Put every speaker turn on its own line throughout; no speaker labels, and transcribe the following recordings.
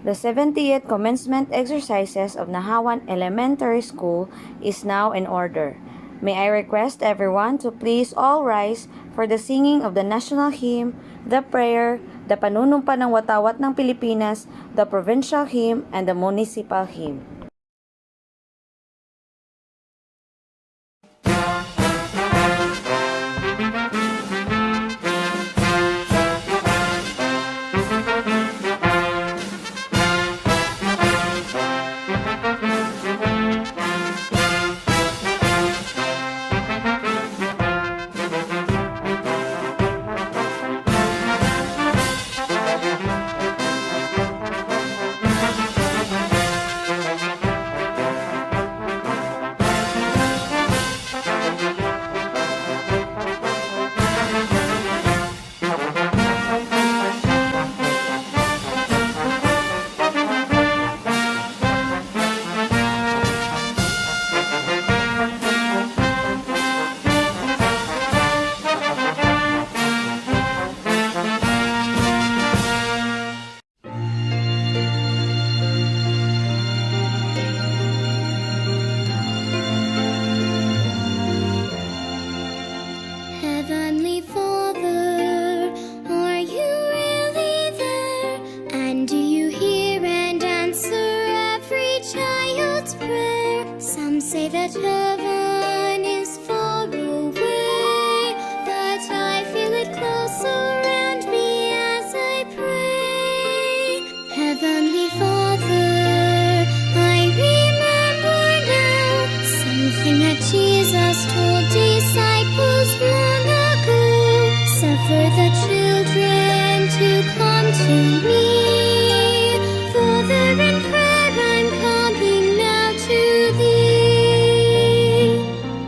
The 70th commencement exercises of Nahawan Elementary School is now in order. May I request everyone to please all rise for the singing of the national hymn, the prayer, the panunumpa ng watawat ng Pilipinas, the provincial hymn, and the municipal hymn.
Heavenly Father, are you really there? And do you hear and answer every child's prayer? Some say that heaven is far away, but I feel it close around me as I pray. Heavenly Father, I remember now something that Jesus told disciples long ago. Suffer the children to come to me. Father, in prayer I'm coming now to thee.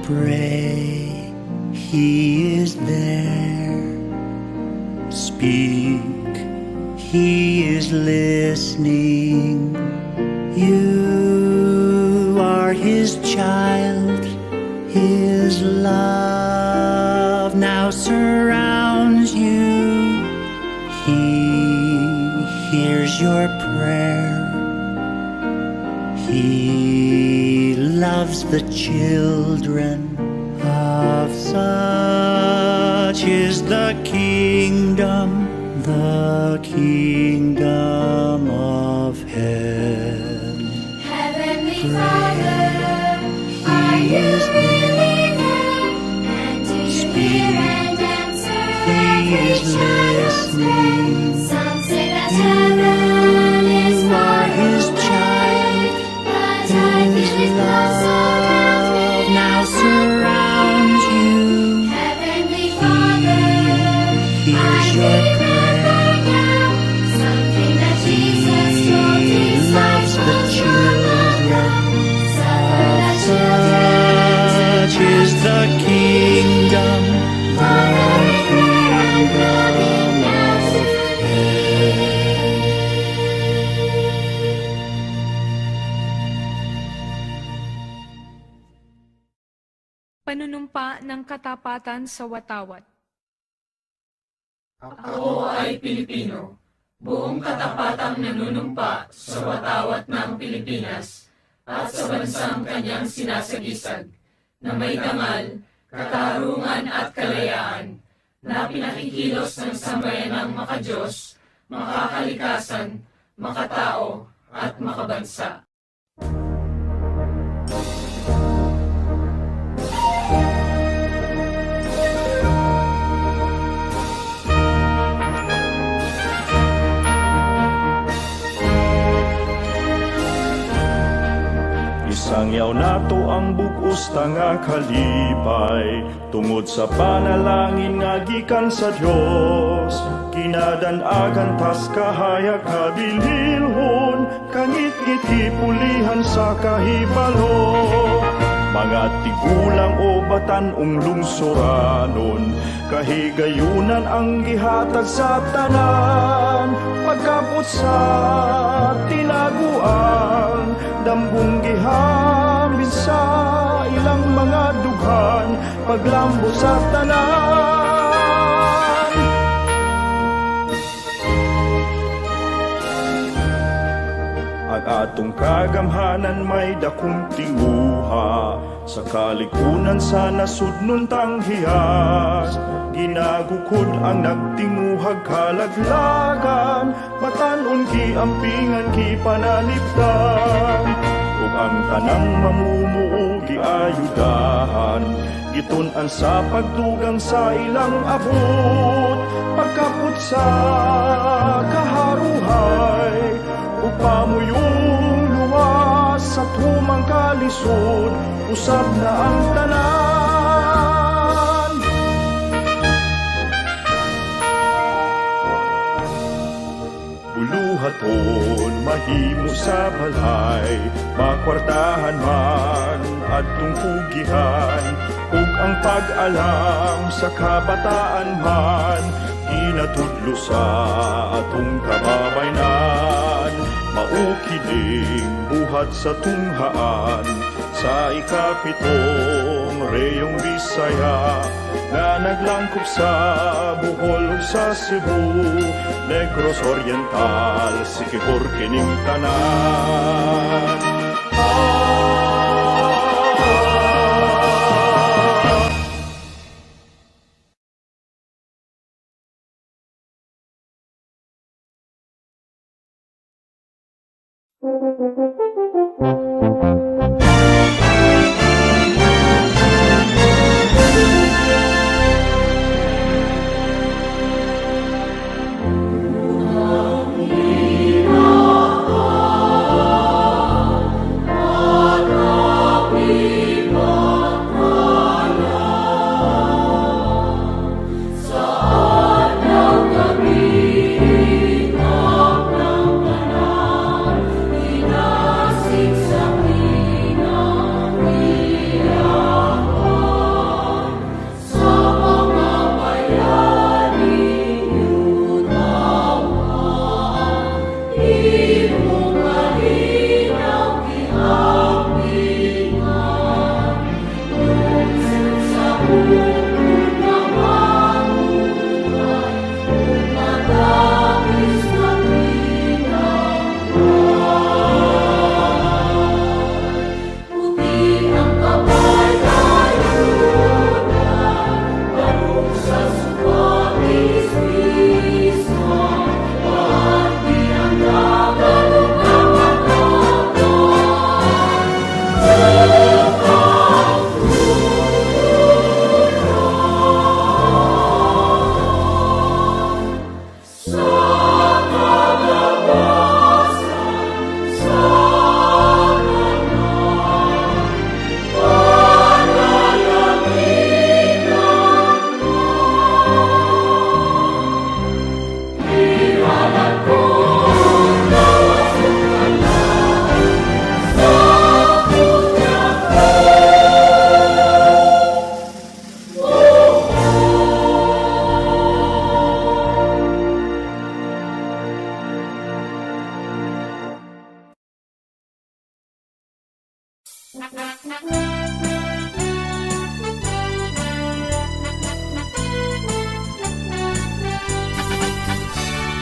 Pray, He is there. Speak, He is listening. You are His child. His love now surrounds you. He hears your prayer. He loves the children. Of such is the kingdom of heaven.
Heavenly Father, are you really there? And do you hear and answer every child's prayer? Some say that heaven is far away, but I feel it close around me
Now
as I
surrounds you.
Heavenly Father,
Hears
I
your
remember now something that Jesus told
loves the
disciples long
children.
ago. Suffer the children
Such is the kingdom
Father, in prayer I'm coming now to thee.
Panunumpa ng katapatan sa watawat.
Ako ay Pilipino, buong katapatang nanunumpa sa watawat ng Pilipinas at sa bansang kanyang sinasagisag, na may dangal, katarungan at kalayaan, na pinakikilos ng sambayanang makadiyos, makakalikasan, makatao at makabansa.
Isangyaw nato ang bug-os nga kalipay tungod sa panalangin nga gikan sa Dios. Kinadanagan tas kahayag kabilihon, kangit-ngiti pulihan sa kahibalo. Mga tigulang o batanong lungsuranon, kahigayunan ang gihatag sa tanan. Pagkapot sa tinaguan, dambong gihamin sa ilang mga dughan, paglambo sa tanan. atong kagamhanan may dakong tinguha, sa kalikunan sa nasudnon tanghiyas. Ginagukod ang nagtinguhag kalaglagan, matanon ki ampingan ki panalipdan, ug ang tanang mamumuo giayudahan, gitun-an sa pagdugang sa ilang abot, pagkaput sa kaharuhay, upamuyong luwas sa tumang kalisod, usab na ang tanan. Buluhaton mahimo sa balay, makwartahan man adtong pugihan, ug ang pag-alam sa kabataan man, ginatudlo sa atong kababaynan. Maukiling buhat sa tunghaan, sa ikapitong reyong Bisaya, na naglangkop sa Bohol ug sa Cebu, Negros Oriental, Siquijor kining tanan.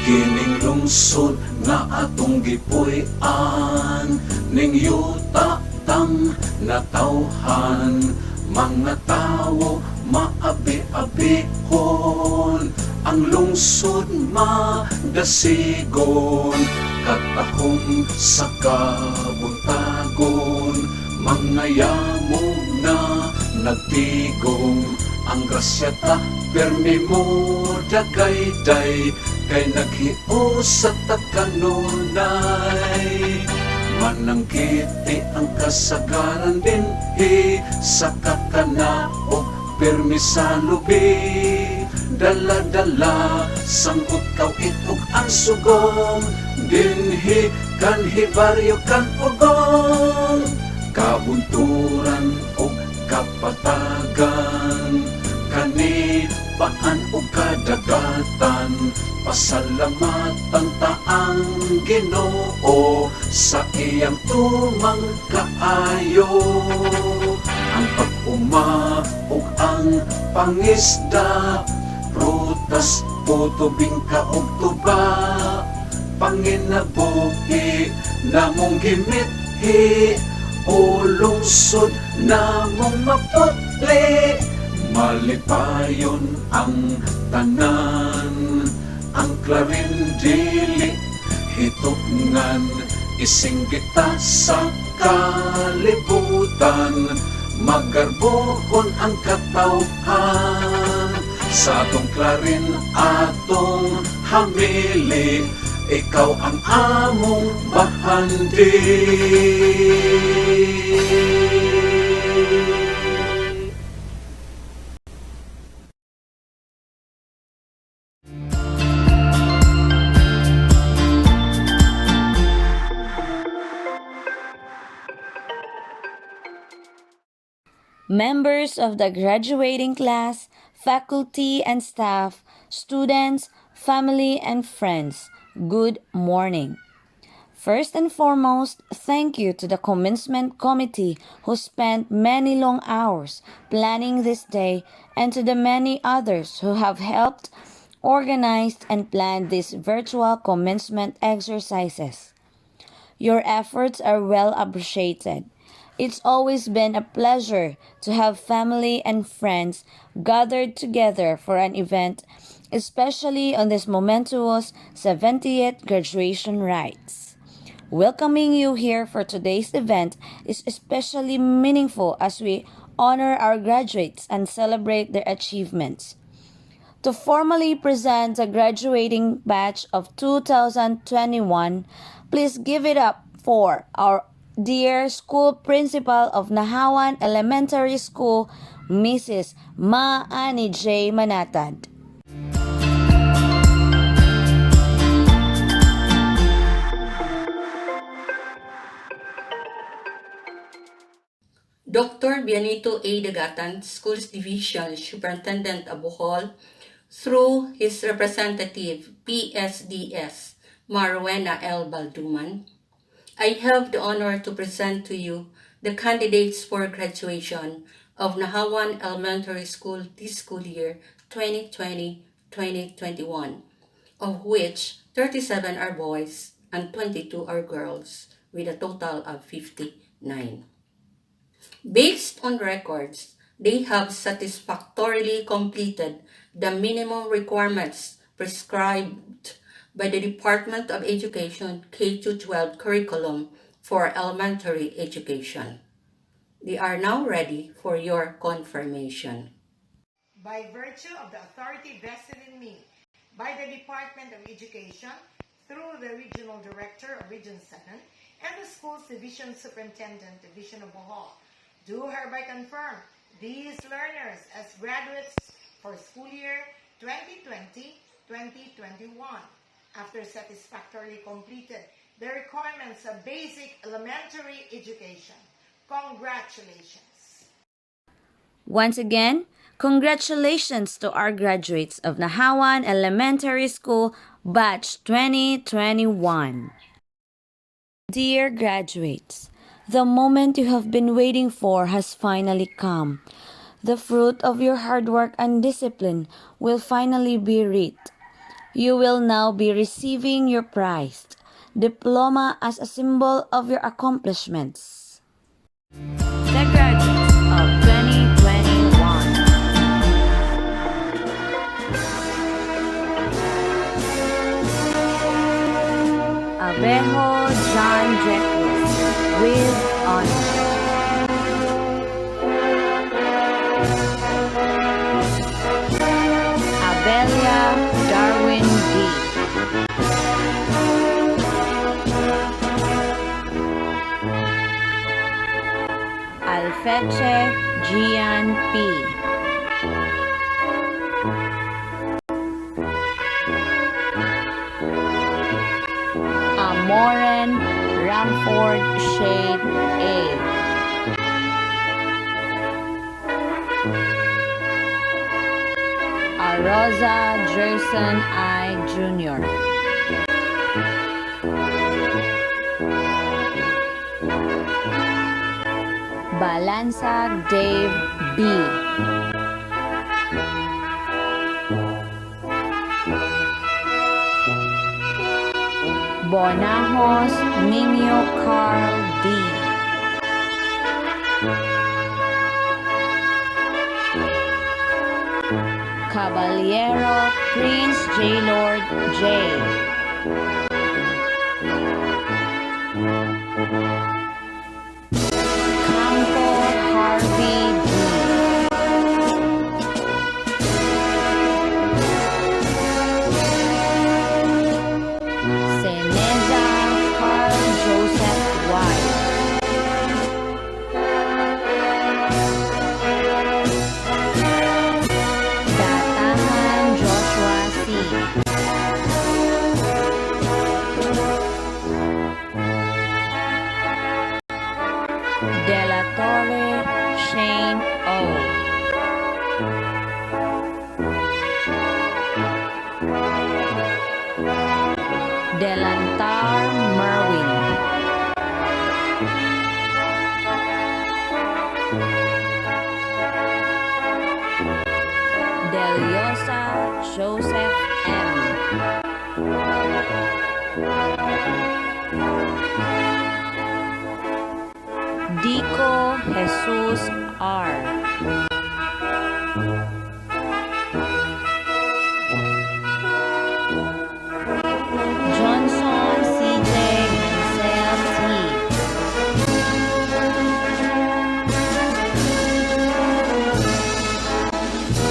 Kining lungsod nga atong gipuy-an, ning yuta tang natawhan, mga tawo maabi-abihon, ang lungsod madasigon, katahong sa kabuntagon, mga yamong na nagtigong, ang grasya ta permi mo dagayday, kay naghios sa takanunay. Manangkiti ang kasagaran din sa kakanaog permi sa lubi, dala-dala sangkot kawit ug ang sugong, dinhi kanhi baryo kan ugong, kabunturan ug kapatagan, kani paan o kadagatan, pasalamatan taang Ginoo sa iyang tumang kaayo. Ang pag-uma o ang pangisda, prutas, puto, bingka o tuba, panginabuhi namong gimithi o lungsod namong maputli. Malipayon ang tanan, ang Clarin dili hitungan, isinggita sa kalibutan, magarbohon ang katawhan. Sa atong Clarin atong hamili, ikaw ang among bahandi.
Members of the graduating class, faculty and staff, students, family and friends, good morning. First and foremost, thank you to the commencement committee who spent many long hours planning this day, and to the many others who have helped, organized, and planned these virtual commencement exercises. Your efforts are well appreciated. It's always been a pleasure to have family and friends gathered together for an event, especially on this momentous 70th graduation rites. Welcoming you here for today's event is especially meaningful as we honor our graduates and celebrate their achievements. To formally present the graduating batch of 2021, please give it up for our dear school principal of Nahawan Elementary School, Mrs. Maani J. Manatad.
Dr. Bianito A. Dagatan, Schools Division Superintendent of Bohol, through his representative, PSDS, Marwena L. Balduman, I have the honor to present to you the candidates for graduation of Nahawan Elementary School this school year 2020-2021, of which 37 are boys and 22 are girls, with a total of 59. Based on records, they have satisfactorily completed the minimum requirements prescribed by the Department of Education K-12 curriculum for elementary education. They are now ready for your confirmation.
By virtue of the authority vested in me by the Department of Education through the Regional Director of Region 7 and the Schools Division Superintendent, Division of Bohol, do hereby confirm these learners as graduates for school year 2020-2021 after satisfactorily completed the requirements of basic elementary education. Congratulations.
Once again, congratulations to our graduates of Nahawan Elementary School Batch 2021. Dear graduates, the moment you have been waiting for has finally come. The fruit of your hard work and discipline will finally be reaped. You will now be receiving your prized diploma as a symbol of your accomplishments. The graduates of 2021. Abejo John Jeffries, with honor. Abelia Darwin D. Alfeche Gian P. Amoren Ramford Shade A. Arosa Jerson I. Jr. Balanza Dave B. Bonajos Minyo Carl D. Caballero Prince J. Lord J. Campo Harvey D. Seneza Carl Joseph White. Datahan Joshua C. De la Torre Shane O. Delantar Merwin. Deliosa Joseph M. Dico Jesus R. Johnson CJ Ansel T.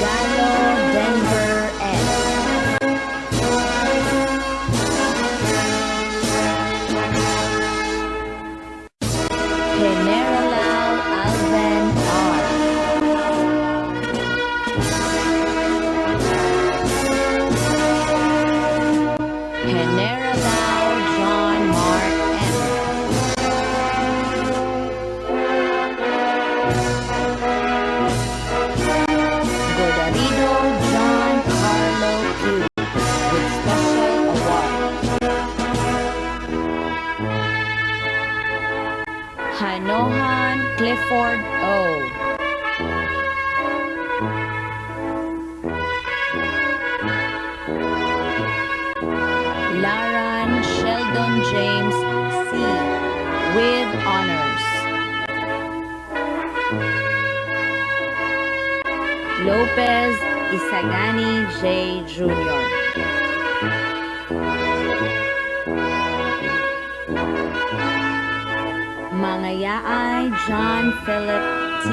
Gallo Denver S. General Alvin R. General John Mark M. Godarido John Carlo Q. with special award. Hanohan Clifford O. Laran Sheldon James C. with honors. Lopez Isagani J. Jr. Mangayaay John Philip T.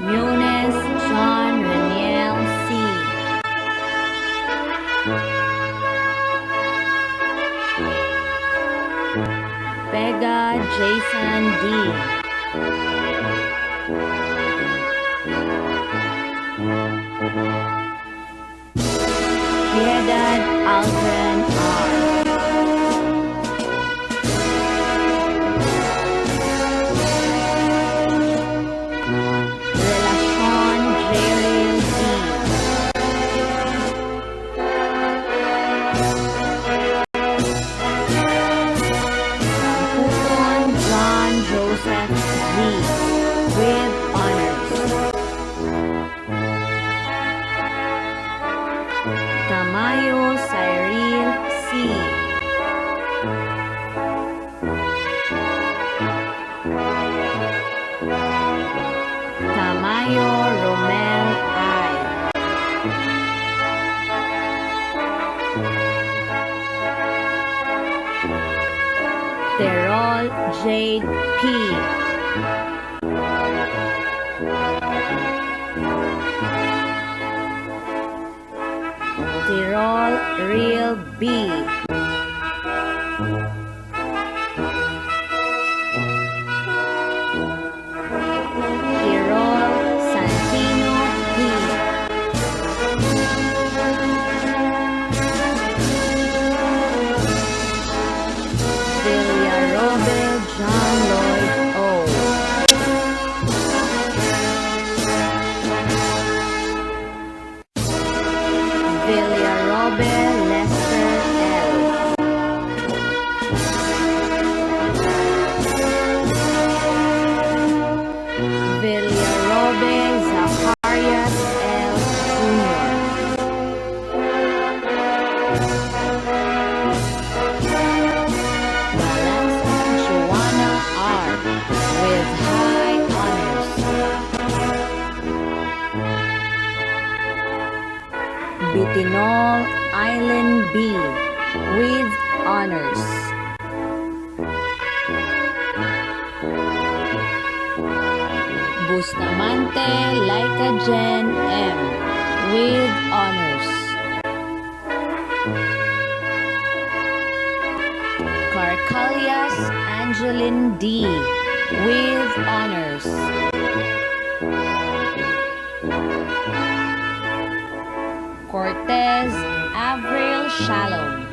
Munes John Reniel C. Pega Jason D. Piedad Aldrin R. Relacion Jerry D. Puton John Joseph D. with honors. Tamayo Cyril C. Tamayo Romel I. Terol Jade P. Tirol Real B. Tirol Santino P. Villarobel John Lloyd O. Villarobel Lester L. Butinol Island B with honors. Bustamante Lycagen M with honors. Carcalias Angeline D with honors. Cortez Avril Shalom.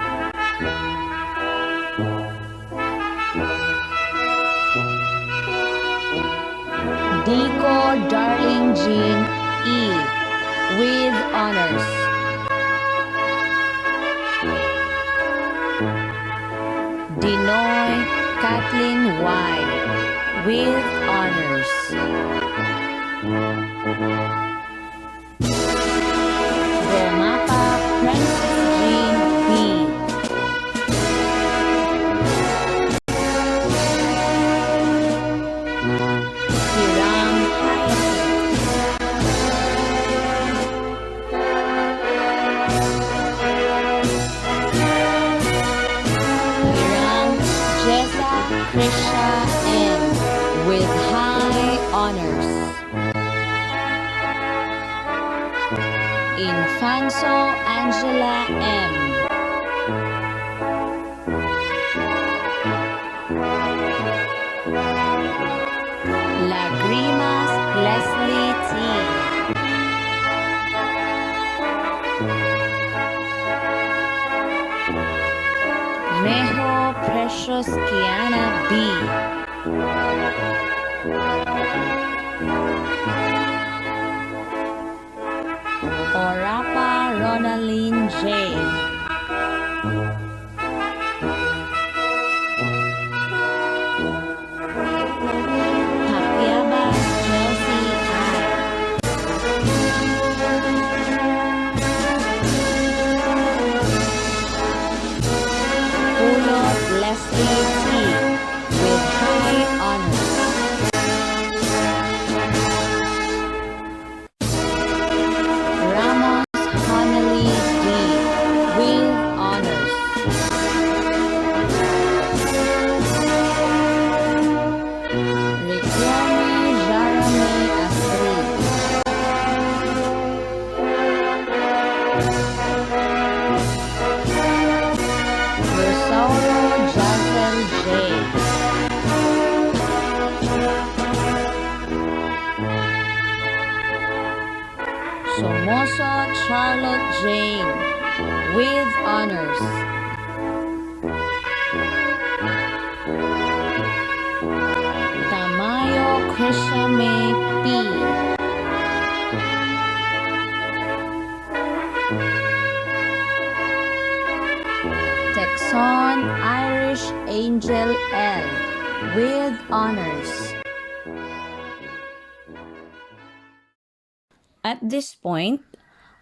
Dico Darling Jean E with honors. Dinoy Kathleen Y with honors. Gomapa Princess Jean B. Hiram Hyacinth. Hiram Jessa Krisha N with high honors. Infanso Angela M. Lagrimas Leslie T. Mejo Precious Kiana B. Orapa Ronaline J. Papiabas Chelsea I. Ulot Leslie T. with high honors. Ramos Honolly D. with honors. Riquelme Jarame Astrid. Rosauro Jazel J. Somoso Charlotte Jane with honors. Tamayo Krisha May P. Texon Irish Angel L with honors. At this point,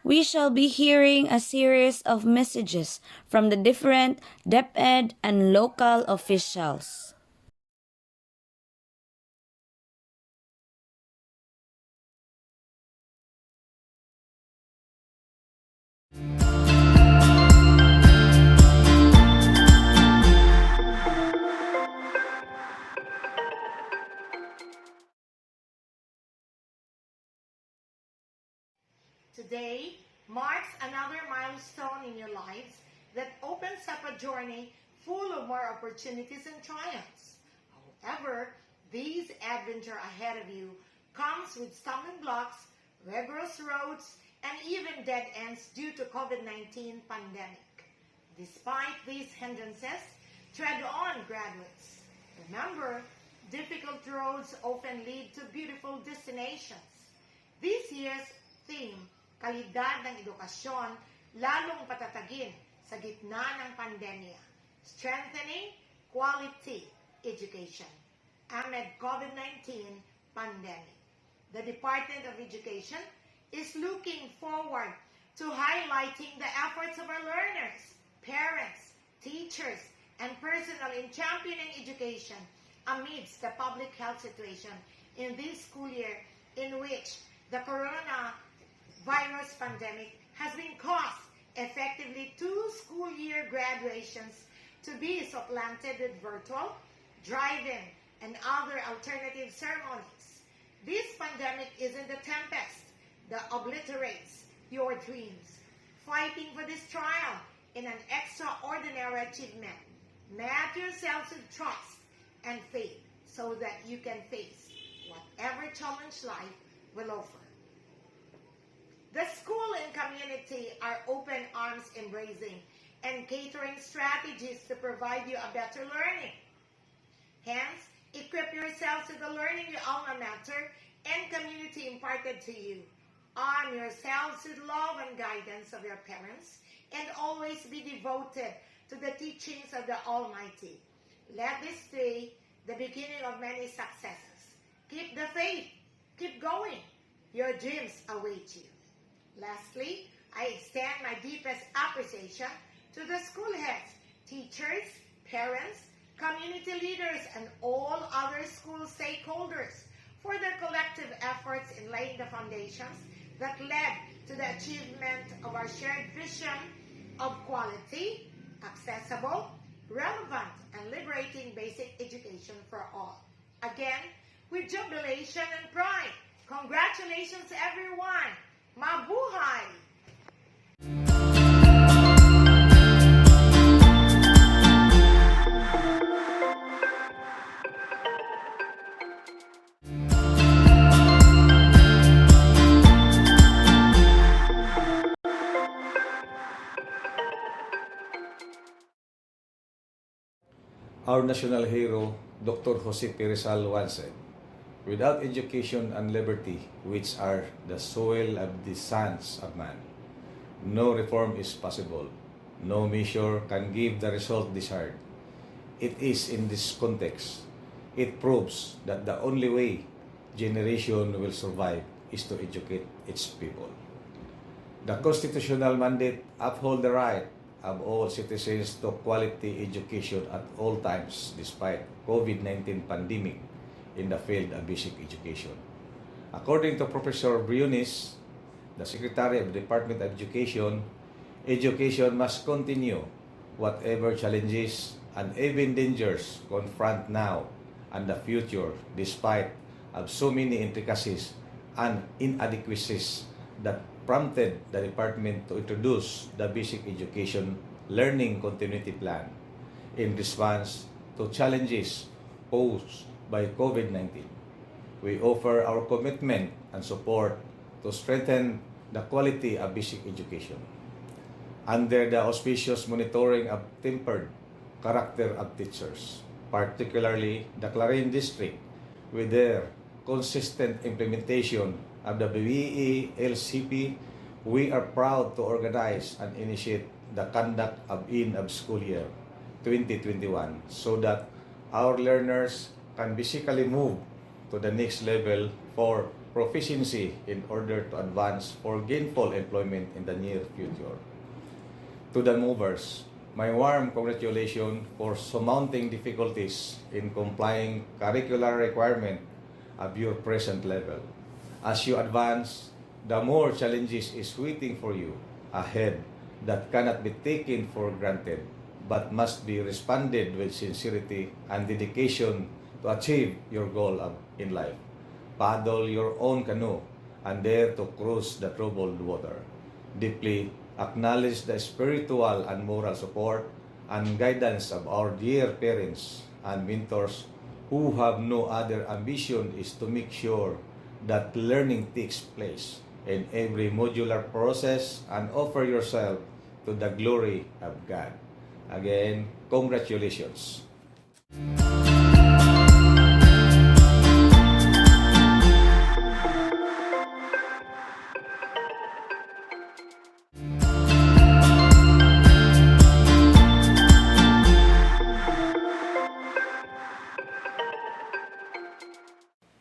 we shall be hearing a series of messages from the different DepEd and local officials.
Today marks another milestone in your lives that opens up a journey full of more opportunities and triumphs. However, this adventure ahead of you comes with stumbling blocks, rigorous roads, and even dead ends due to COVID-19 pandemic. Despite these hindrances, tread on, graduates. Remember, difficult roads often lead to beautiful destinations. This year's theme, kalidad ng edukasyon, lalong patatagin sa gitna ng pandemya. Strengthening quality education amid COVID-19 pandemic. The Department of Education is looking forward to highlighting the efforts of our learners, parents, teachers, and personnel in championing education amidst the public health situation in this school year in which the coronavirus pandemic has been caused effectively 2 school year graduations to be supplanted with virtual, drive-in, and other alternative ceremonies. This pandemic isn't a tempest that obliterates your dreams. Fighting for this trial in an extraordinary achievement. Match yourselves with trust and faith so that you can face whatever challenge life will offer. The school and community are open arms embracing and catering strategies to provide you a better learning. Hence, equip yourselves with the learning your alma mater and community imparted to you. Arm yourselves with love and guidance of your parents and always be devoted to the teachings of the Almighty. Let this be the beginning of many successes. Keep the faith. Keep going. Your dreams await you. Lastly, I extend my deepest appreciation to the school heads, teachers, parents, community leaders, and all other school stakeholders for their collective efforts in laying the foundations that led to the achievement of our shared vision of quality, accessible, relevant, and liberating basic education for all. Again, with jubilation and pride, congratulations everyone! Mabuhay!
Our national hero, Dr. Jose P. Rizal once said, "Without education and liberty, which are the soil of the sons of man, no reform is possible. No measure can give the result desired." It is in this context, it proves that the only way generation will survive is to educate its people. The constitutional mandate uphold the right of all citizens to quality education at all times despite COVID-19 pandemic in the field of basic education. According to Professor Briones, the Secretary of the Department of Education, education must continue whatever challenges and even dangers confront now and the future despite of so many intricacies and inadequacies that prompted the department to introduce the Basic Education Learning Continuity Plan in response to challenges posed by COVID-19. We offer our commitment and support to strengthen the quality of basic education. Under the auspicious monitoring of tempered character of teachers, particularly the Clarin District, with their consistent implementation of the BEE-LCP, we are proud to organize and initiate the conduct of end of school year 2021 so that our learners can basically move to the next level for proficiency in order to advance for gainful employment in the near future. To the movers, my warm congratulations for surmounting difficulties in complying curricular requirement of your present level. As you advance, the more challenges is waiting for you ahead that cannot be taken for granted but must be responded with sincerity and dedication to achieve your goal in life. Paddle your own canoe and dare to cross the troubled water. Deeply acknowledge the spiritual and moral support and guidance of our dear parents and mentors who have no other ambition is to make sure that learning takes place in every modular process and offer yourself to the glory of God. Again, congratulations.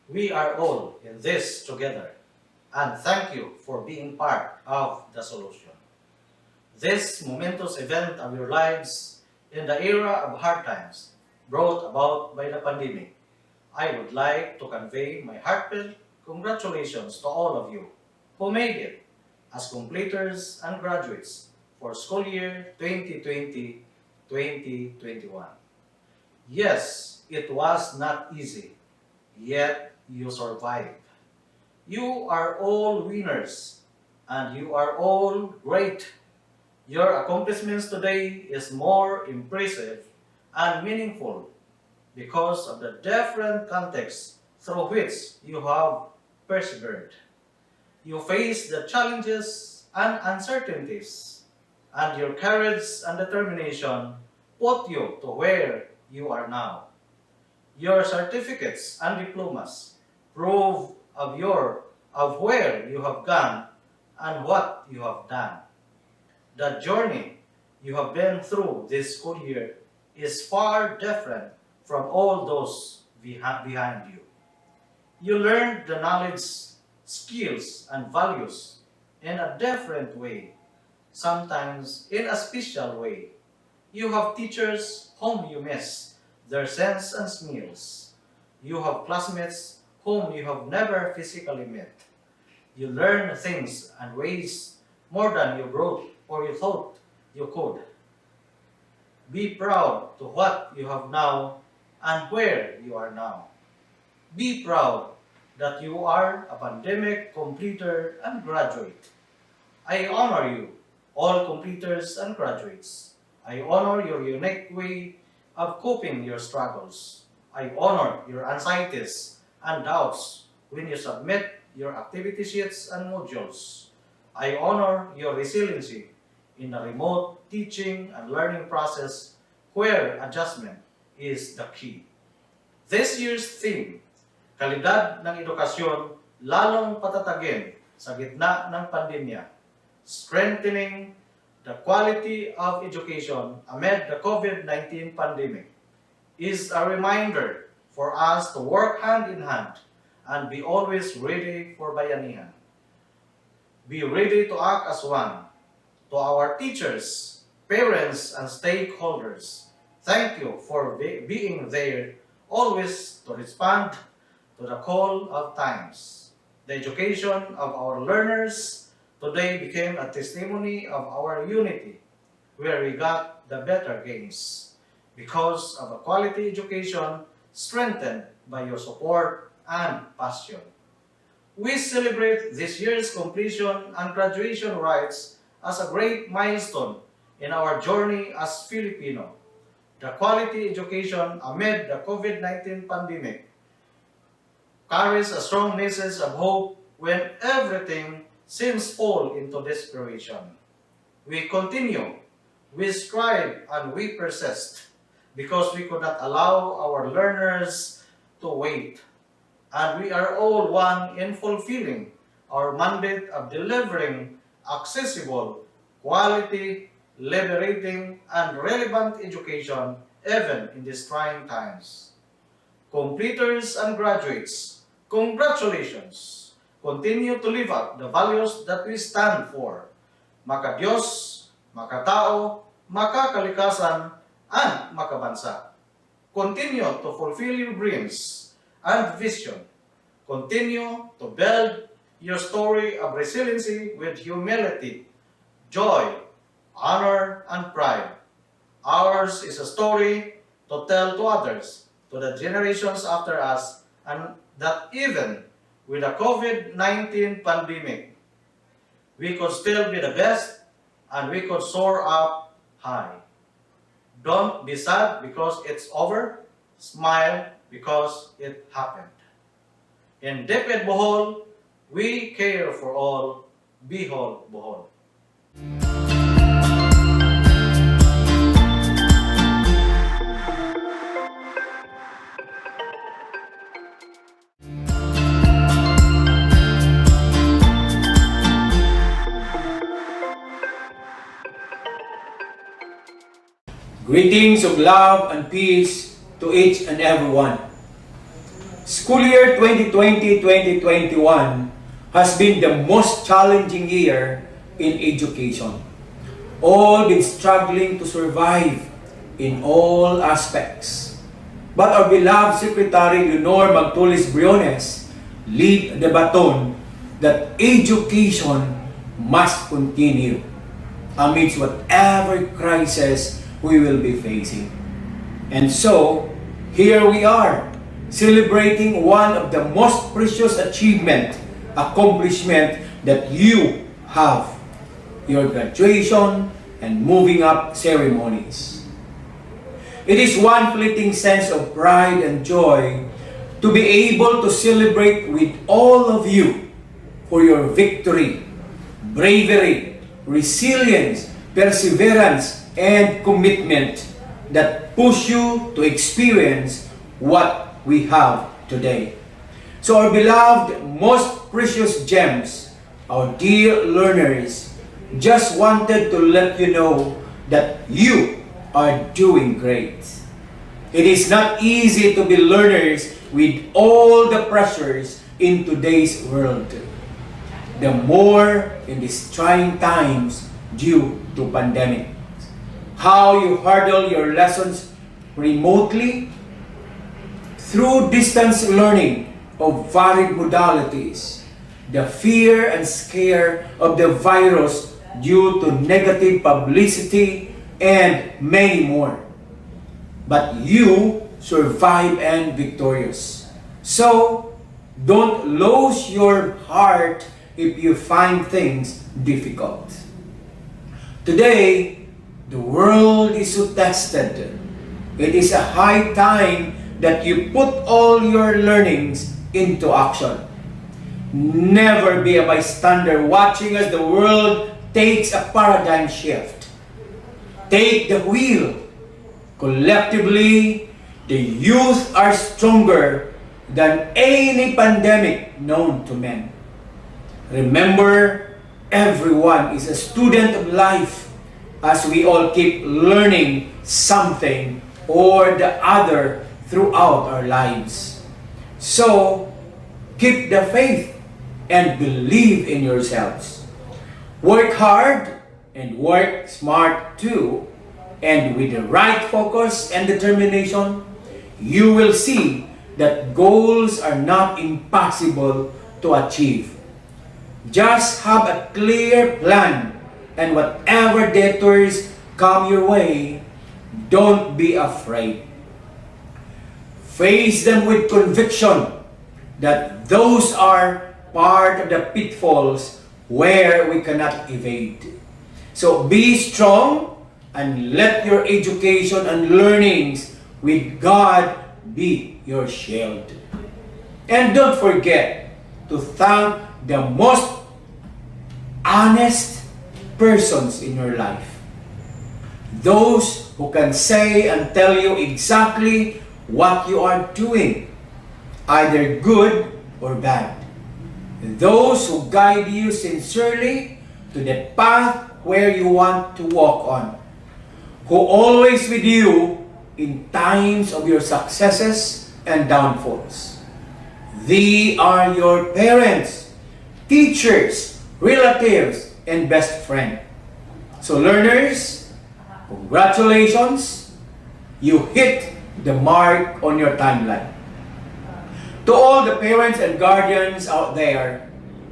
We are all in this together, and thank you for being part of the solution. This momentous event of your lives in the era of hard times brought about by the pandemic, I would like to convey my heartfelt congratulations to all of you who made it as completers and graduates for school year 2020-2021. Yes, it was not easy, yet you survived. You are all winners, and you are all great. Your accomplishments today is more impressive and meaningful because of the different contexts through which you have persevered. You face the challenges and uncertainties, and your courage and determination put you to where you are now. Your certificates and diplomas prove of where you have gone and what you have done. The journey you have been through this school year is far different from all those behind you. You learned the knowledge, skills, and values in a different way, sometimes in a special way. You have teachers whom you miss their scents and smells. You have classmates whom you have never physically met. You learn things and ways more than you wrote or you thought you could. Be proud to what you have now and where you are now. Be proud that you are a pandemic completer and graduate. I honor you, all completers and graduates. I honor your unique way of coping your struggles. I honor your anxieties and doubts when you submit your activity sheets and modules. I honor your resiliency in the remote teaching and learning process where adjustment is the key. This year's theme, kalidad ng edukasyon lalong patatagin sa gitna ng pandemya, strengthening the quality of education amid the COVID-19 pandemic, is a reminder for us to work hand in hand and be always ready for bayanihan. Be ready to act as one. To our teachers, parents, and stakeholders, thank you for being there always to respond to the call of times. The education of our learners today became a testimony of our unity, where we got the better gains because of a quality education strengthened by your support and passion. We celebrate this year's completion and graduation rites as a great milestone in our journey as Filipino. The quality education amid the COVID-19 pandemic carries a strong message of hope when everything seems fall into desperation. We continue, we strive, and we persist because we could not allow our learners to wait. And we are all one in fulfilling our mandate of delivering accessible, quality, liberating, and relevant education even in these trying times. Completers and graduates, congratulations! Continue to live up the values that we stand for. Makadiyos, makatao, makakalikasan, and makabansa. Continue to fulfill your dreams and vision. Continue to build your story of resiliency with humility, joy, honor, and pride. Ours is a story to tell to others, to the generations after us, and that even with the COVID-19 pandemic, we could still be the best and we could soar up high. Don't be sad because it's over. Smile because it happened. In DepEd Bohol, we care for all. Bihol Bohol.
Greetings of love and peace to each and everyone. School year 2020-2021 has been the most challenging year in education. All been struggling to survive in all aspects. But our beloved Secretary Leonor Magtulis Briones lead the baton that education must continue amidst whatever crisis we will be facing. And so, here we are, celebrating one of the most precious accomplishment that you have, your graduation and moving up ceremonies. It is one fleeting sense of pride and joy to be able to celebrate with all of you for your victory, bravery, resilience, perseverance, and commitment that push you to experience what we have today. So our beloved, most precious gems, our dear learners, just wanted to let you know that you are doing great. It is not easy to be learners with all the pressures in today's world. The more in these trying times due to pandemic. How you hurdle your lessons remotely through distance learning of varied modalities, the fear and scare of the virus due to negative publicity, and many more. But you survive and victorious. So, don't lose your heart if you find things difficult. Today, the world is so tested. It is a high time that you put all your learnings into action. Never be a bystander watching as the world takes a paradigm shift. Take the wheel. Collectively, the youth are stronger than any pandemic known to men. Remember, everyone is a student of life as we all keep learning something or the other throughout our lives. So, keep the faith and believe in yourselves. Work hard and work smart too. And with the right focus and determination, you will see that goals are not impossible to achieve. Just have a clear plan, and whatever detours come your way, don't be afraid. Face them with conviction that those are part of the pitfalls where we cannot evade. So be strong and let your education and learnings with God be your shield. And don't forget to thank the most honest persons in your life. Those who can say and tell you exactly what you are doing, either good or bad. Those who guide you sincerely to the path where you want to walk on. Who always with you in times of your successes and downfalls. They are your parents, teachers, relatives, and best friend. So learners, congratulations, you hit the mark on your timeline. To all the parents and guardians out there,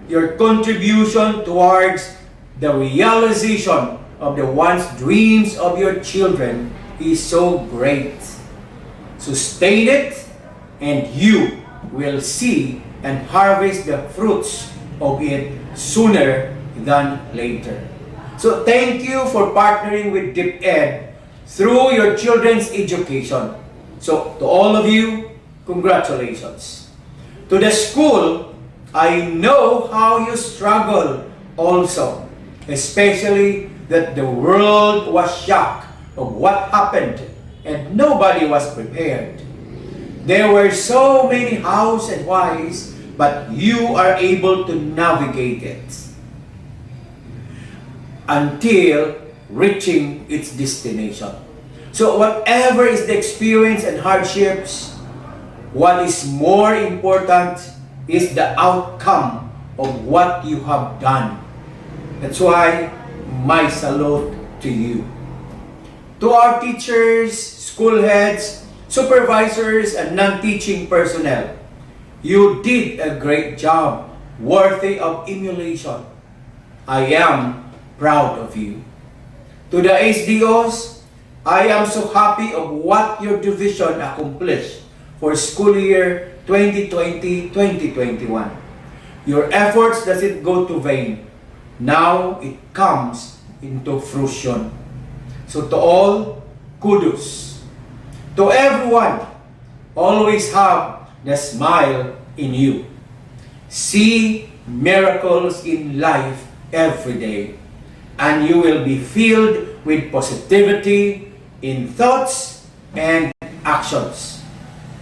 your contribution towards the realization of the once dreams of your children is so great. Sustain it, and you will see and harvest the fruits of it sooner than later. So thank you for partnering with DepEd through your children's education. So to all of you, congratulations. To the school, I know how you struggle also, especially that the world was shocked of what happened and nobody was prepared. There were so many hows and whys, but you are able to navigate it until reaching its destination. So whatever is the experience and hardships, what is more important is the outcome of what you have done. That's why my salute to you. To our teachers, school heads, supervisors, and non-teaching personnel, you did a great job, worthy of emulation. I am proud of you. To the SDOs, I am so happy of what your division accomplished for school year 2020-2021. Your efforts doesn't go to vain. Now it comes into fruition. So to all, kudos. To everyone, always have the smile in you. See miracles in life every day, and you will be filled with positivity in thoughts and actions.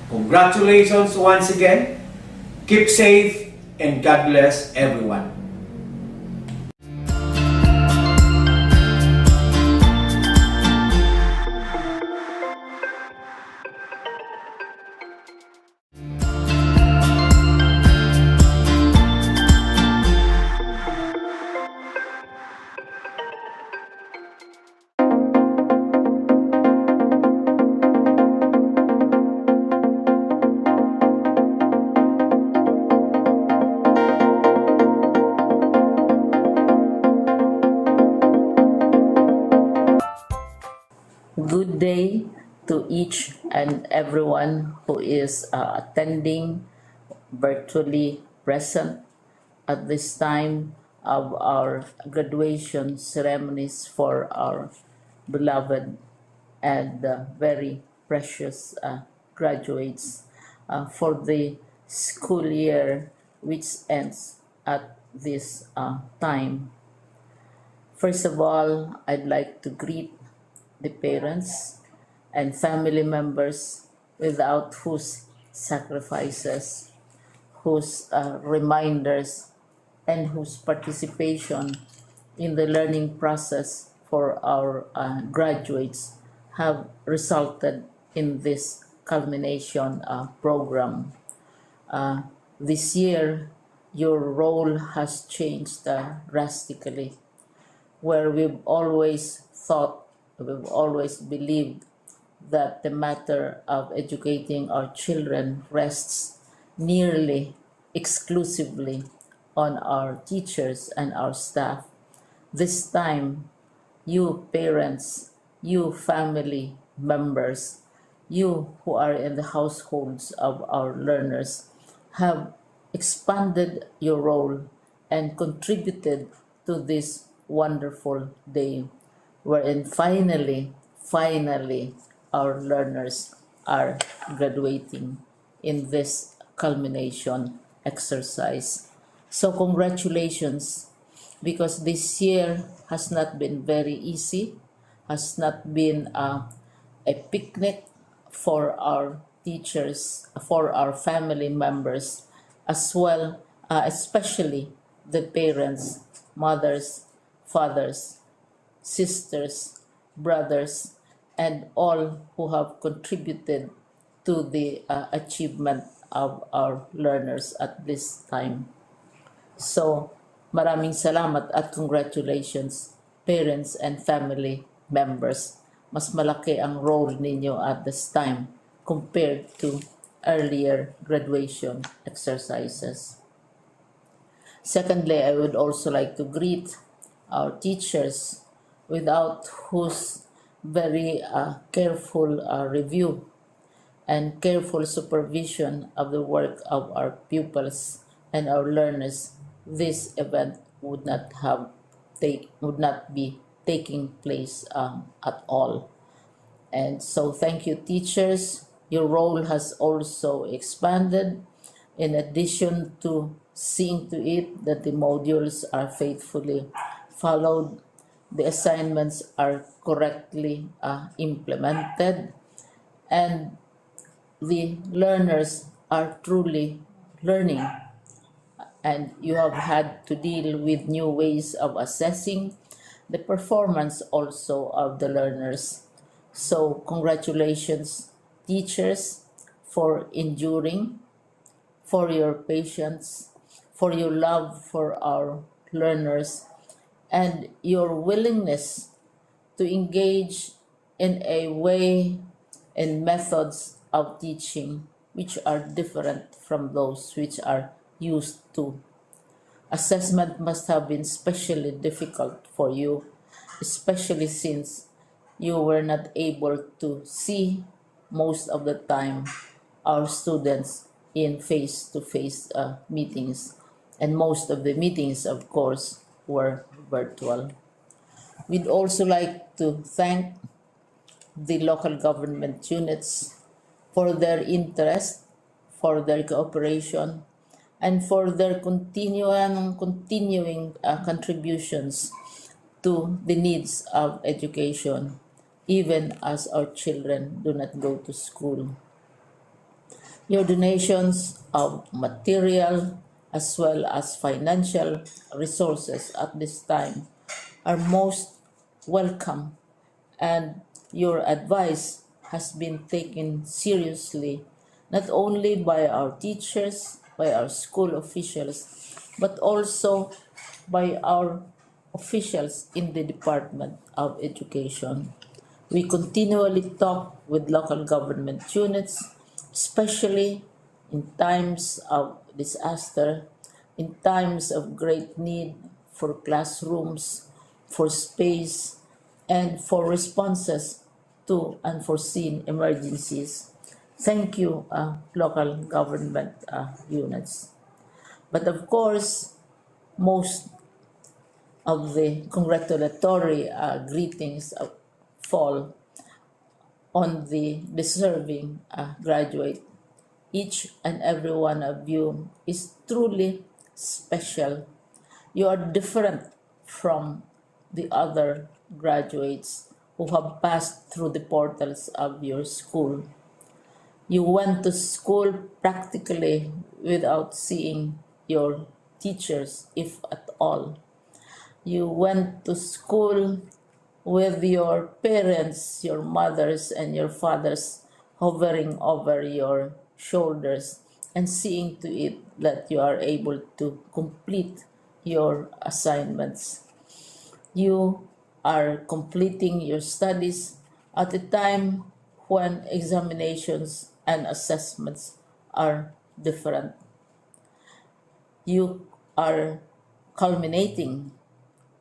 Congratulations once again. Keep safe and God bless everyone.
Good day to each and everyone who is attending virtually present at this time of our graduation ceremonies for our beloved and very precious graduates for the school year which ends at this time. First of all, I'd like to greet the parents and family members without whose sacrifices, whose reminders, and whose participation in the learning process for our graduates have resulted in this culmination program. This year, your role has changed drastically, where we've always thought, we've always believed that the matter of educating our children rests nearly exclusively on our teachers and our staff. This time, you parents, you family members, you who are in the households of our learners have expanded your role and contributed to this wonderful day wherein finally our learners are graduating in this culmination exercise. So congratulations, because this year has not been very easy, has not been a picnic for our teachers, for our family members, as well, especially the parents, mothers, fathers, sisters, brothers, and all who have contributed to the achievement of our learners at this time. So, maraming salamat at congratulations, parents and family members. Mas malaki ang role ninyo at this time compared to earlier graduation exercises. Secondly, I would also like to greet our teachers, without whose very careful review and careful supervision of the work of our pupils and our learners, this event would not be taking place at all. And so thank you, teachers. Your role has also expanded, in addition to seeing to it that the modules are faithfully followed, the assignments are correctly implemented, and the learners are truly learning. And you have had to deal with new ways of assessing the performance also of the learners. So congratulations, teachers, for enduring, for your patience, for your love for our learners, and your willingness to engage in a way and methods of teaching which are different from those which are used to Assessment must have been especially difficult for you, especially since you were not able to see most of the time our students in face-to-face meetings, and most of the meetings, of course, were virtual. We'd also like to thank the local government units for their interest, for their cooperation, and for their continuing contributions to the needs of education, even as our children do not go to school. Your donations of material as well as financial resources at this time are most welcome, and your advice has been taken seriously not only by our teachers, by our school officials, but also by our officials in the Department of Education. We continually talk with local government units, especially in times of disaster, in times of great need for classrooms, for space, and for responses to unforeseen emergencies. Thank you, local government units. But of course, most of the congratulatory greetings fall on the deserving graduate. Each and every one of you is truly special. You are different from the other graduates who have passed through the portals of your school. You went to school practically without seeing your teachers, if at all. You went to school with your parents, your mothers, and your fathers hovering over your shoulders and seeing to it that you are able to complete your assignments. You are completing your studies at a time when examinations and assessments are different. You are culminating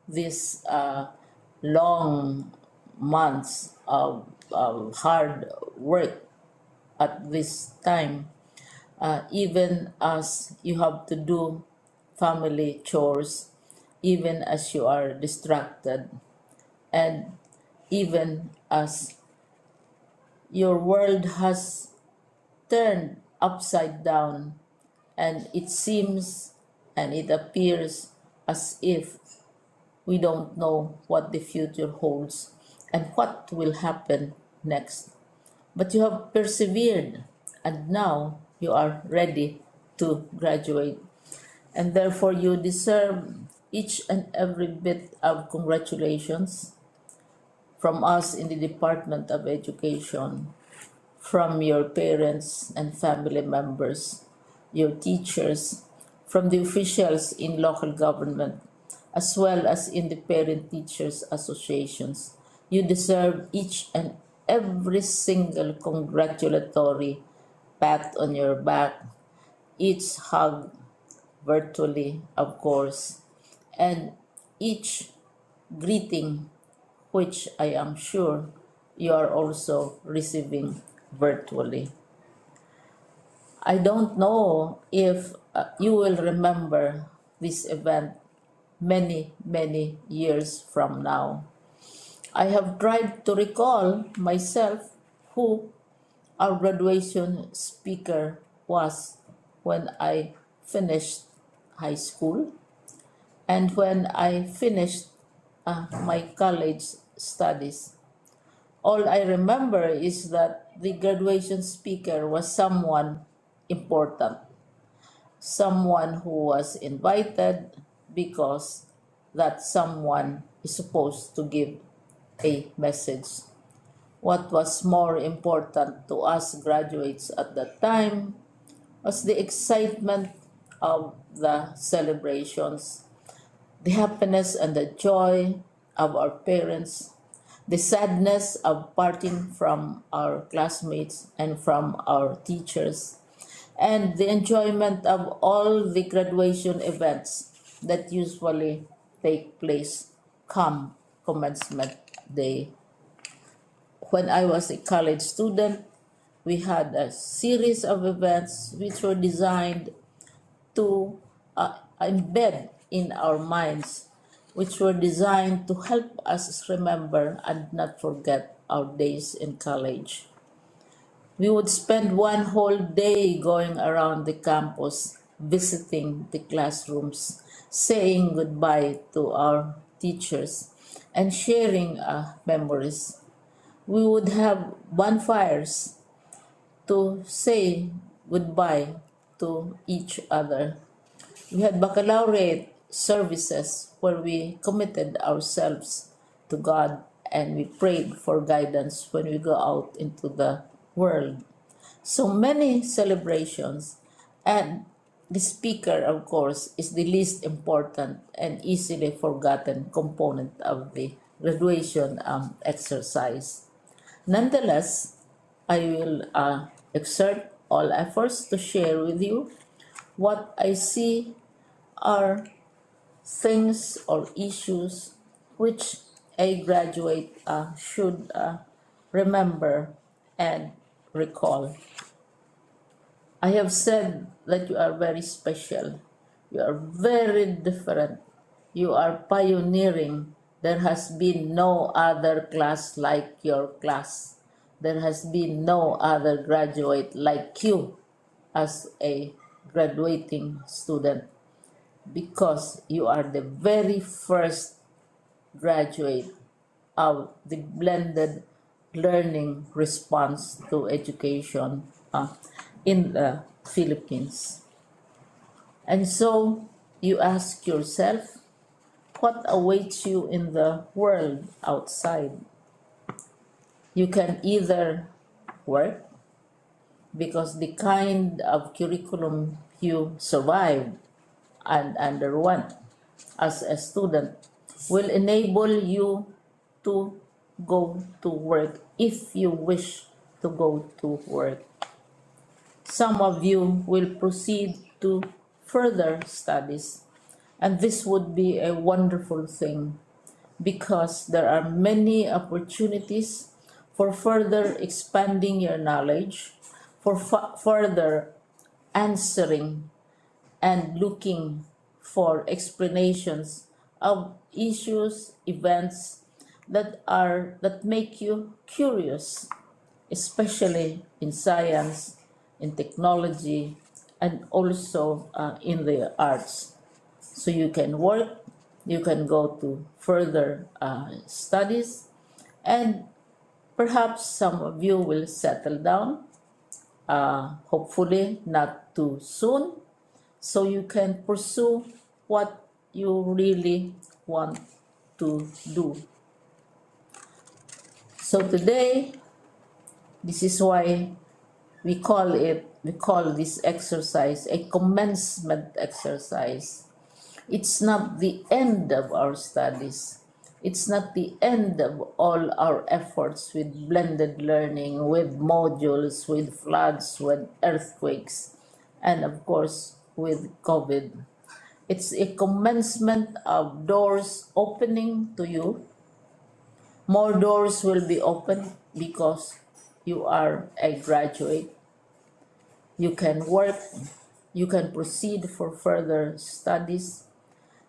these long months of hard work at this time, even as you have to do family chores, even as you are distracted, and even as your world has turned upside down, and it seems and it appears as if we don't know what the future holds and what will happen next. But you have persevered, and now you are ready to graduate. And therefore, you deserve each and every bit of congratulations from us in the Department of Education, from your parents and family members, your teachers, from the officials in local government, as well as in the parent teachers associations. You deserve each and every single congratulatory pat on your back, each hug virtually, of course, and each greeting, which I am sure you are also receiving virtually. I don't know if you will remember this event many years from now. I have tried to recall myself who our graduation speaker was when I finished high school and when I finished my college studies. All I remember is that the graduation speaker was someone important, someone who was invited because that someone is supposed to give a message. What was more important to us graduates at that time was the excitement of the celebrations, the happiness and the joy of our parents, the sadness of parting from our classmates and from our teachers, and the enjoyment of all the graduation events that usually take place come commencement day. When I was a college student, we had a series of events which were designed to embed in our minds, which were designed to help us remember and not forget our days in college. We would spend one whole day going around the campus, visiting the classrooms, saying goodbye to our teachers, and sharing memories. We would have bonfires to say goodbye to each other. We had baccalaureate services where we committed ourselves to God and we prayed for guidance when we go out into the world. So many celebrations, and the speaker, of course, is the least important and easily forgotten component of the graduation exercise. Nonetheless, I will exert all efforts to share with you what I see are things or issues which a graduate should remember and recall. I have said that you are very special. You are very different. You are pioneering. There has been no other class like your class. There has been no other graduate like you as a graduating student because you are the very first graduate of the blended learning response to education in the Philippines. And so you ask yourself, what awaits you in the world outside? You can either work because the kind of curriculum you survived and underwent as a student will enable you to go to work if you wish to go to work. Some of you will proceed to further studies, and this would be a wonderful thing because there are many opportunities for further expanding your knowledge, for further answering and looking for explanations of issues, events that make you curious, especially in science, in technology, and also in the arts. So you can work, you can go to further studies, and perhaps some of you will settle down, hopefully not too soon, so you can pursue what you really want to do. So today, this is why we call this exercise a commencement exercise. It's not the end of our studies. It's not the end of all our efforts with blended learning, with modules, with floods, with earthquakes, and of course with COVID. It's a commencement of doors opening to you. More doors will be opened because you are a graduate. You can work, you can proceed for further studies,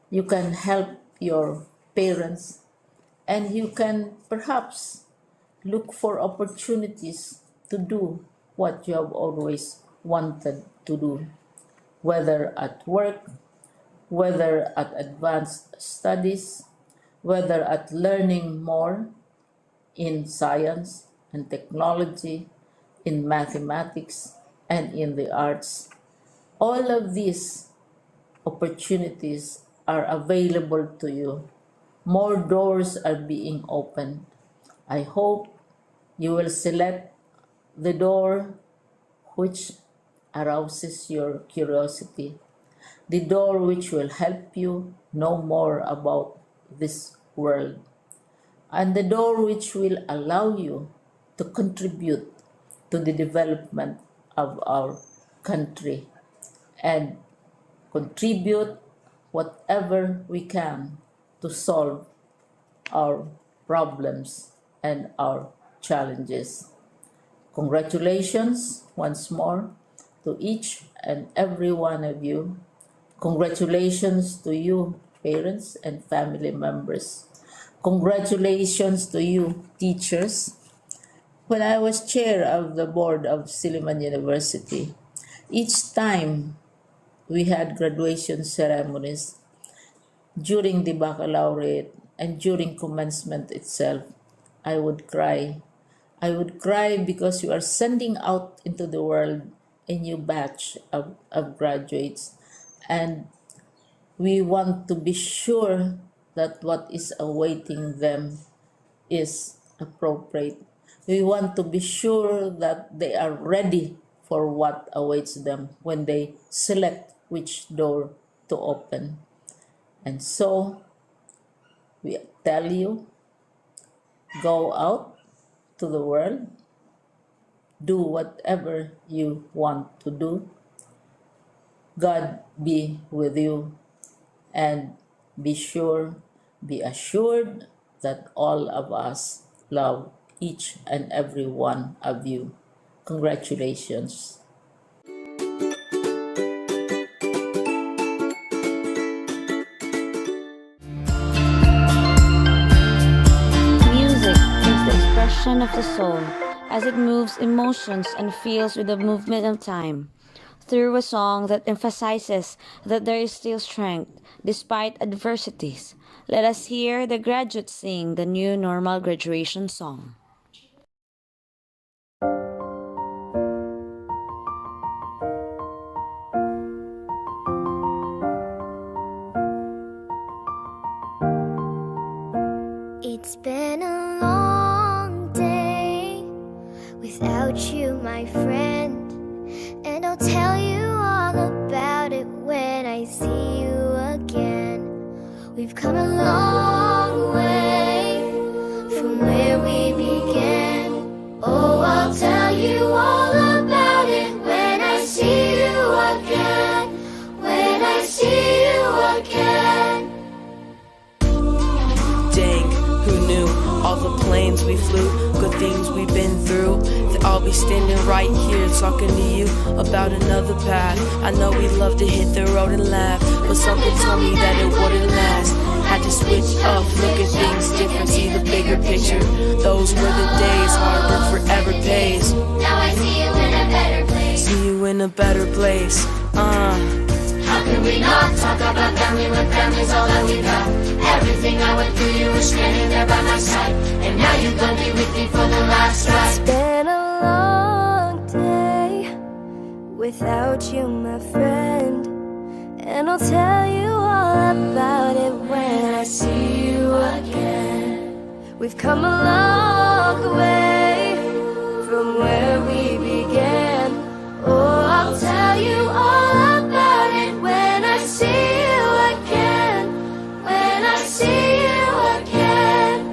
you can help your parents, and you can perhaps look for opportunities to do what you have always wanted to do, whether at work, whether at advanced studies, whether at learning more in science and technology, in mathematics, and in the arts. All of these opportunities are available to you. More doors are being opened. I hope you will select the door which arouses your curiosity, the door which will help you know more about this world, and the door which will allow you to contribute to the development of our country and contribute whatever we can to solve our problems and our challenges. Congratulations once more to each and every one of you. Congratulations to you, parents and family members. Congratulations to you, teachers. When I was chair of the board of Silliman University, each time we had graduation ceremonies during the baccalaureate and during commencement itself, I would cry. I would cry because you are sending out into the world a new batch of graduates, and we want to be sure that what is awaiting them is appropriate. We want to be sure that they are ready for what awaits them when they select which door to open. And so we tell you, go out to the world, do whatever you want to do. God be with you, and be assured that all of us love each and every one of you. Congratulations.
Music is the expression of the soul as it moves emotions and feels with the movement of time. Through a song that emphasizes that there is still strength despite adversities, let us hear the graduates sing the new normal graduation song.
It's been a long day without you, my friend, and I'll tell you all about it when I see you again. We've come a long way from where we began. Oh, I'll tell you all about it when I see you again. When I see you again.
Dang, who knew all the planes we flew, good things we've been through, that I'll be standing right here talking to you about another path. I know we love to hit the road and laugh, but something told me that it wouldn't last. Had to switch up, look at things different, see the bigger picture. Those were the days, hard work forever pays.
Now I see you in a better place.
See you in a better place.
How can we not talk about family when family's all that we got? Everything I went through, you were standing there by my side, and now you're gonna be with me for the last ride. It's been a long day without you, my friend, and I'll tell you all about it when I see you again. We've come a long way from where we began. Oh, I'll tell you all about it when I see you again. When I see you again.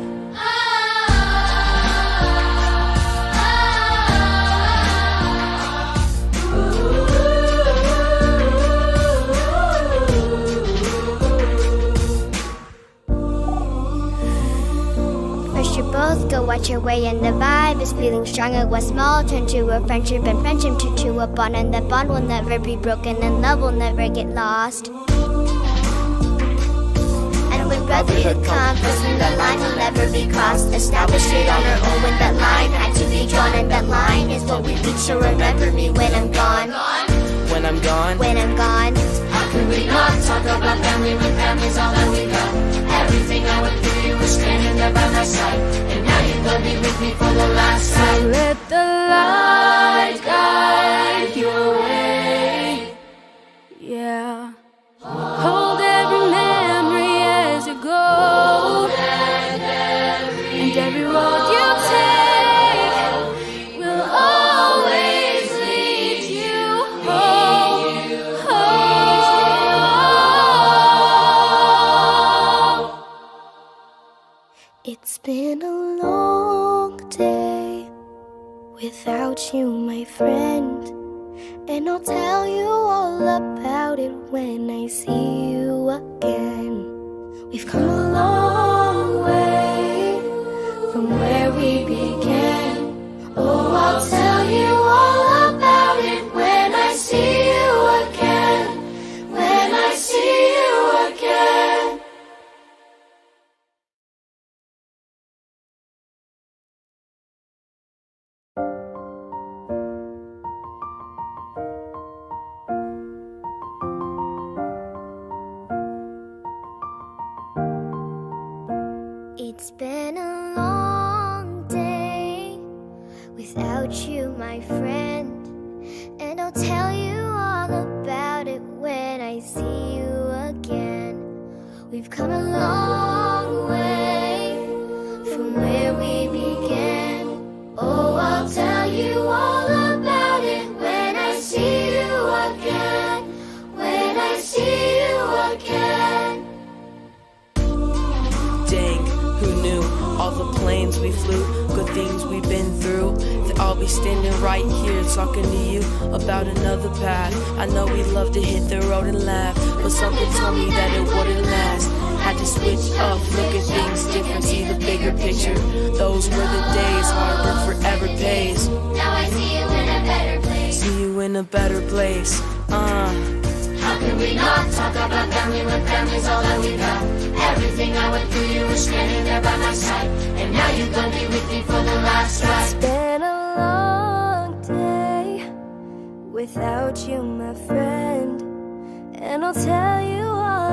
First you both go watch your way, and the vibe is feeling stronger. What's small turn to a friendship, and friendship turn to a bond, and that bond will never be broken, and love will never get lost. And when brotherhood comes, and that line will never be crossed. Established it on our own when that line had to be drawn, and that line is what we reach. So remember me when I'm gone.
When I'm gone,
When I'm gone. How can we not talk about family when family's all that we got? Everything I went through, you were standing there by my side, and now you're gonna be with me for the last time. So let the light guide your way.
Yeah. Hold every memory as you go, and every road you take will always lead you home.
It's been a long day without you, my friend, and I'll tell you all about it when I see you again. It's been a long day without you, my friend, and I'll tell you all about it when I see you again. We've come a long way from where we began. Oh, I'll tell you all about it when I see you again. When I see you again.
Dang, who knew all the planes we flew, good things we've been through, that I'll be standing right here talking to you about another path. I know we love to hit the road and laugh, but something told me that it wouldn't last. Had to switch up, look at things different, see the bigger picture. Those were the days, hard work forever pays.
Now I see you in a better place.
See you in a better place.
How could we not talk about family when family's all that we got? Everything I went through, you were standing there by my side, and now you're gonna be with me for the last ride. It's been a long day without you, my friend, and I'll tell you all